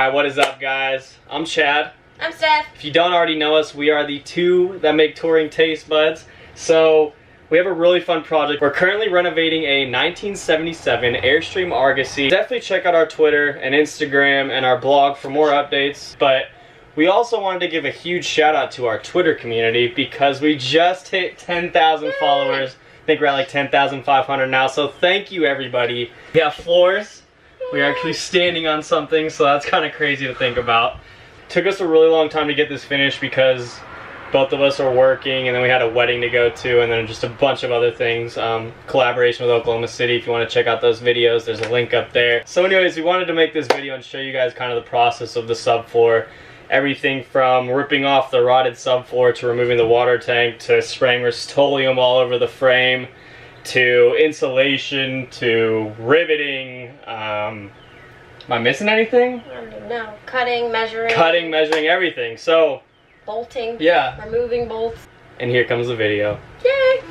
Alright, what is up, guys? I'm Chad. I'm Steph. If you don't already know us, we are the two that make TouringTastebuds. So, we have a really fun project. We're currently renovating a 1977 Airstream Argosy. Definitely check out our Twitter and Instagram and our blog for more updates. But we also wanted to give a huge shout out to our Twitter community because we just hit 10,000 followers. I think we're at like 10,500 now. So thank you, everybody. We have floors. We're actually standing on something, so that's kind of crazy to think about. Took us a really long time to get this finished because both of us are working, and then we had a wedding to go to, and then just a bunch of other things. Collaboration with Oklahoma City. If you want to check out those videos, there's a link up there. So anyways, we wanted to make this video and show you guys kind of the process of the subfloor. Everything from ripping off the rotted subfloor to removing the water tank to spraying Rust-Oleum all over the frame to insulation to riveting. Am I missing anything? No. Cutting, measuring. Cutting, measuring, everything. So, bolting. Yeah. Removing bolts. And here comes the video. Yay!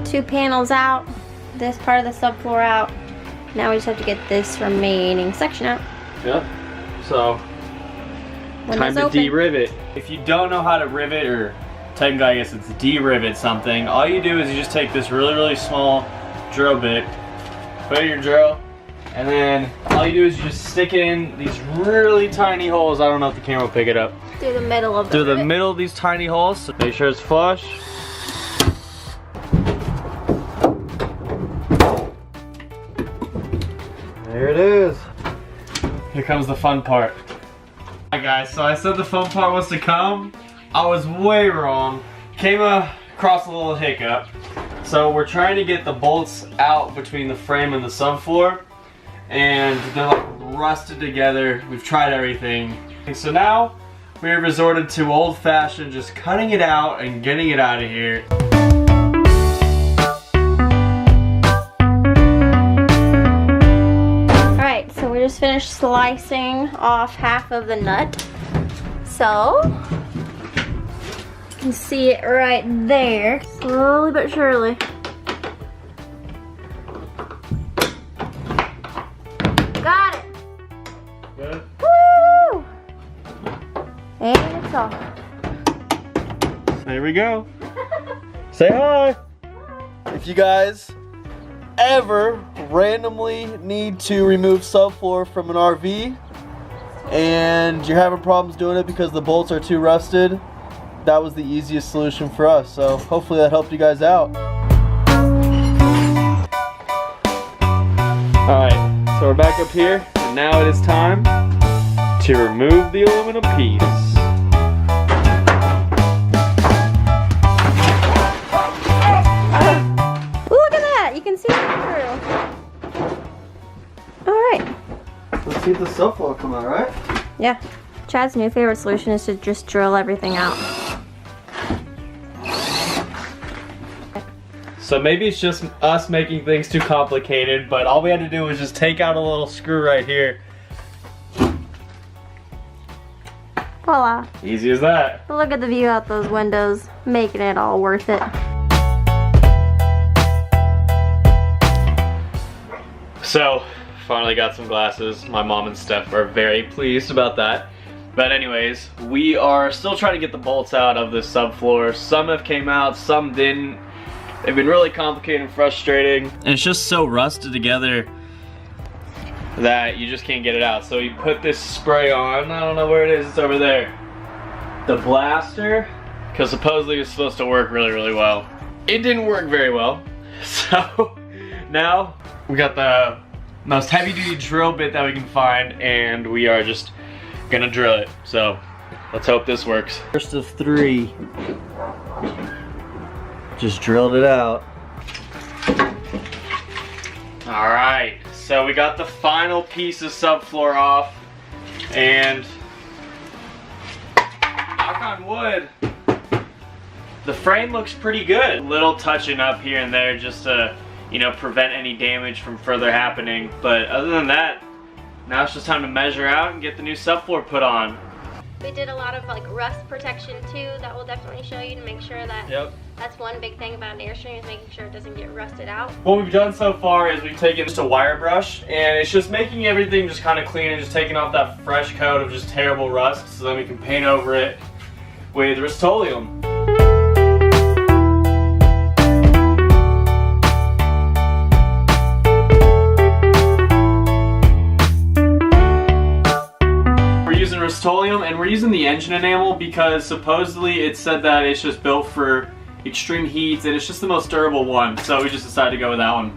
Two panels out. This part of the subfloor out. Now we just have to get this remaining section out. Yep. So, time to de-rivet. If you don't know how to rivet, or technically I guess it's de-rivet something, all you do is you just take this really small drill bit, put it in your drill, and then all you do is you just stick it in these really tiny holes. I don't know if the camera will pick it up. Through the middle of the middle of these tiny holes. So make sure it's flush. There it is. Here comes the fun part. Alright guys, so I said the fun part was to come. I was way wrong. Came across a little hiccup. So we're trying to get the bolts out between the frame and the subfloor, and they're like rusted together. We've tried everything. And so now we have resorted to old-fashioned just cutting it out and getting it out of here. So we just finished slicing off half of the nut. So you can see it right there. Slowly but surely. Got it. Good. Woo! And it's off. There we go. Say hi. If you guys ever randomly need to remove subfloor from an RV and you're having problems doing it because the bolts are too rusted, that was the easiest solution for us. So hopefully that helped you guys out. Alright, so we're back up here, and now it is time to remove the aluminum piece. You can see it through. Alright. Let's see if the subfloor come out, right? Yeah. Chad's new favorite solution is to just drill everything out. So maybe it's just us making things too complicated, but all we had to do was just take out a little screw right here. Voila. Easy as that. Look at the view out those windows, making it all worth it. So, finally got some glasses. My mom and Steph are very pleased about that. But anyways, we are still trying to get the bolts out of the subfloor. Some have came out, some didn't. They've been really complicated and frustrating. And it's just so rusted together that you just can't get it out. So you put this spray on. I don't know where it is, it's over there. The blaster, because supposedly it's supposed to work really well. It didn't work very well. So now we got the most heavy-duty drill bit that we can find, and we are just gonna drill it. So let's hope this works. First of three. Just drilled it out. Alright, so we got the final piece of subfloor off, and knock on wood, the frame looks pretty good. Little touching up here and there just to, you know, prevent any damage from further happening. But other than that, now it's just time to measure out and get the new subfloor put on. We did a lot of like rust protection too. That will definitely show you to make sure that that's one big thing about an Airstream is making sure it doesn't get rusted out. What we've done so far is we've taken just a wire brush and it's just making everything just kind of clean and just taking off that fresh coat of just terrible rust, so then we can paint over it with Rust-Oleum. Rust-Oleum, and we're using the engine enamel because supposedly it said that it's just built for extreme heats and it's just the most durable one, so we just decided to go with that one.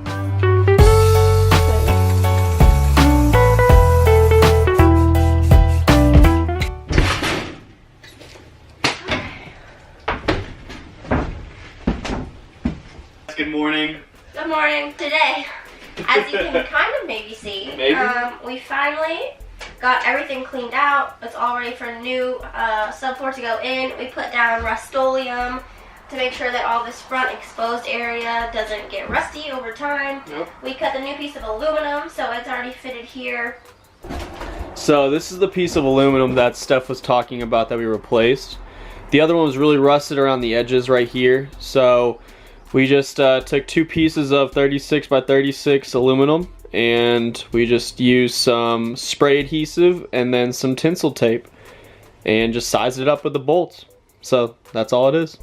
Good morning. Good morning. Today, as you can kind of maybe see, we finally got everything cleaned out. It's all ready for a new subfloor to go in. We put down Rust-Oleum to make sure that all this front exposed area doesn't get rusty over time. We cut the new piece of aluminum, so it's already fitted here. So this is the piece of aluminum that Steph was talking about that we replaced. The other one was really rusted around the edges right here, so we just took 2 pieces of 36 by 36 aluminum and we just used some spray adhesive and then some tinsel tape and just sized it up with the bolts. So that's all it is.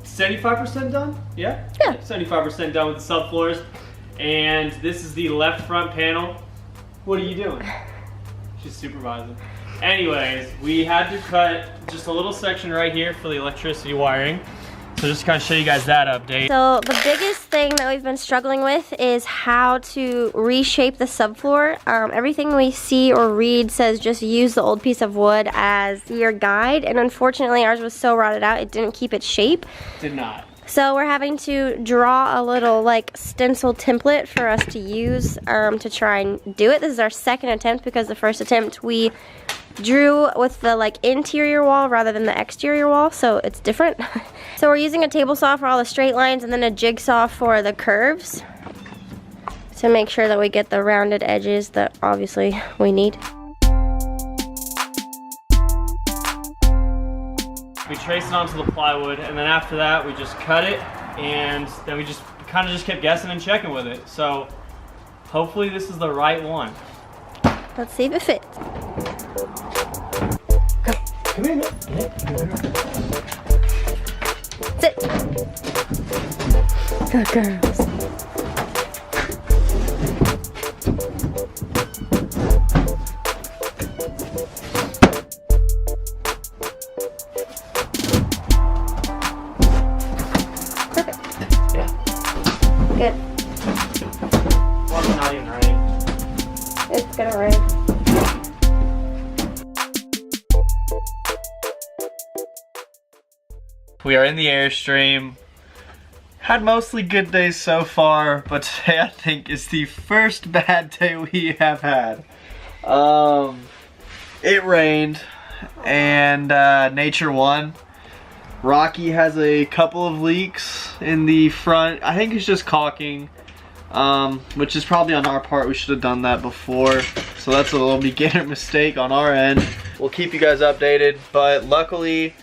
75% done? Yeah? Yeah. 75% done with the subfloors. And this is the left front panel. What are you doing? She's supervising. Anyways, we had to cut just a little section right here for the electricity wiring. So just to kind of show you guys that update. So the biggest thing that we've been struggling with is how to reshape the subfloor. Everything we see or read says just use the old piece of wood as your guide, and unfortunately ours was so rotted out it didn't keep its shape. Did not. So we're having to draw a little like stencil template for us to use to try and do it. This is our second attempt because the first attempt we drew with the like interior wall rather than the exterior wall, so it's different. So we're using a table saw for all the straight lines and then a jigsaw for the curves to make sure that we get the rounded edges that obviously we need. We trace it onto the plywood, and then after that we just cut it, and then we just kind of just kept guessing and checking with it. So hopefully this is the right one. Let's see if it fits. Come here. Sit. Good girls. Perfect. Yeah. Good. Well, it's not even raining. It's gonna rain. We are in the Airstream. Had mostly good days so far, but today I think is the first bad day we have had. It rained and nature won. Rocky has a couple of leaks in the front. I think it's just caulking, which is probably on our part. We should have done that before. So that's a little beginner mistake on our end. We'll keep you guys updated, but luckily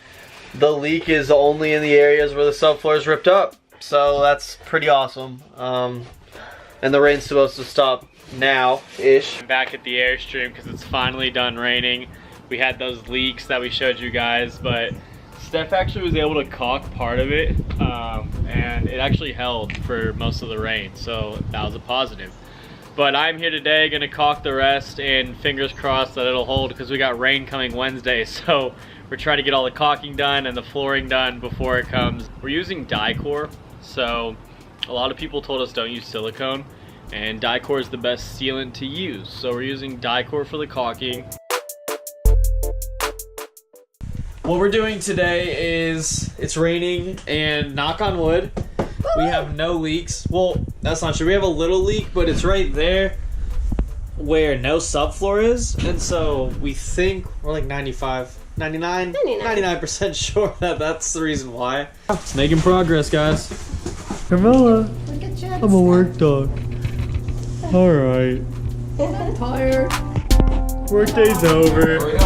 the leak is only in the areas where the subfloor is ripped up. So that's pretty awesome. And the rain's supposed to stop now-ish. I'm back at the Airstream because it's finally done raining. We had those leaks that we showed you guys, but Steph actually was able to caulk part of it, and it actually held for most of the rain, so that was a positive. But I'm here today gonna caulk the rest, and fingers crossed that it'll hold because we got rain coming Wednesday, so we're trying to get all the caulking done and the flooring done before it comes. We're using Dicor, so a lot of people told us don't use silicone, and Dicor is the best sealant to use. So we're using Dicor for the caulking. What we're doing today is, it's raining, and knock on wood, we have no leaks. Well, that's not true. We have a little leak, but it's right there where no subfloor is, and so we think we're like 99% sure that that's the reason why. It's making progress, guys. Carmela, I'm a work dog. Alright. I'm tired. Workday's over.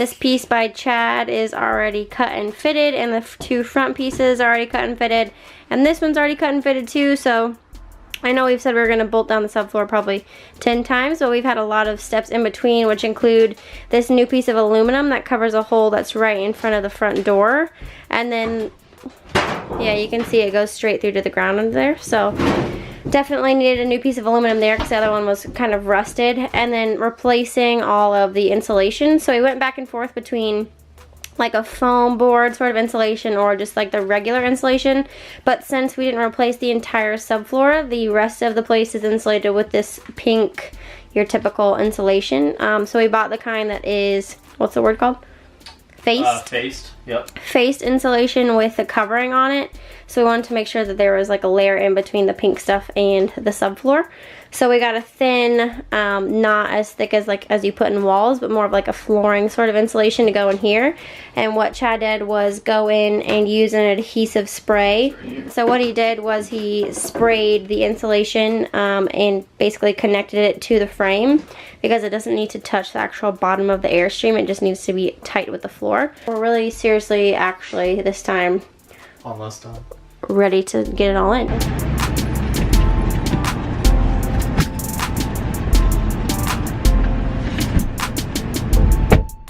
This piece by Chad is already cut and fitted, and the 2 front pieces are already cut and fitted, and this one's already cut and fitted too. So I know we've said we were going to bolt down the subfloor probably 10 times, but we've had a lot of steps in between, which include this new piece of aluminum that covers a hole that's right in front of the front door. And then, yeah, you can see it goes straight through to the ground under there. So definitely needed a new piece of aluminum there because the other one was kind of rusted. And then replacing all of the insulation. So we went back and forth between like a foam board sort of insulation or just like the regular insulation, but since we didn't replace the entire subfloor, the rest of the place is insulated with this pink, your typical insulation. So we bought the kind that is, what's the word called? Faced. Faced, yep. Faced insulation with the covering on it. So we wanted to make sure that there was like a layer in between the pink stuff and the subfloor. So we got a thin, not as thick as you put in walls, but more of like a flooring sort of insulation to go in here. And what Chad did was go in and use an adhesive spray. So what he did was he sprayed the insulation and basically connected it to the frame because it doesn't need to touch the actual bottom of the Airstream. It just needs to be tight with the floor. We're really seriously, actually, this time, almost done, ready to get it all in.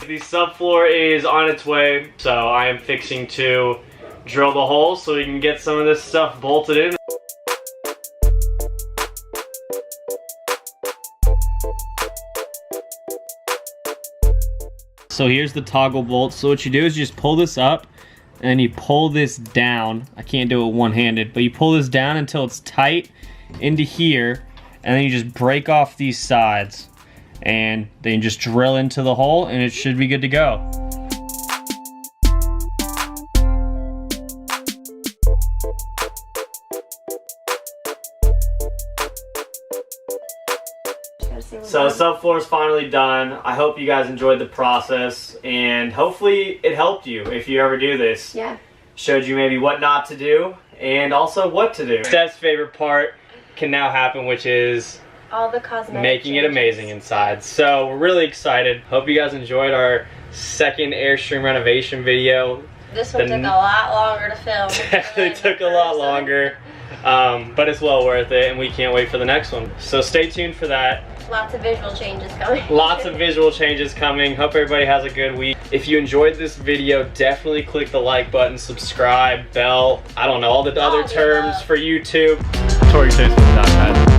The subfloor is on its way, so I am fixing to drill the hole so we can get some of this stuff bolted in. So here's the toggle bolt. So what you do is you just pull this up and then you pull this down. I can't do it one-handed, but you pull this down until it's tight into here, and then you just break off these sides. And then you just drill into the hole and it should be good to go. So subfloor is finally done. I hope you guys enjoyed the process and hopefully it helped you if you ever do this. Yeah. Showed you maybe what not to do and also what to do. Steph's favorite part can now happen, which is all the cosmetic making it amazing inside. So we're really excited. Hope you guys enjoyed our second Airstream renovation video. This one took a lot longer to film. Definitely took a lot longer, but it's well worth it, and we can't wait for the next one. So stay tuned for that. Lots of visual changes coming. Lots of visual changes coming. Hope everybody has a good week. If you enjoyed this video, definitely click the like button, subscribe, bell, I don't know, all the other terms for YouTube. TouringTastebuds.net.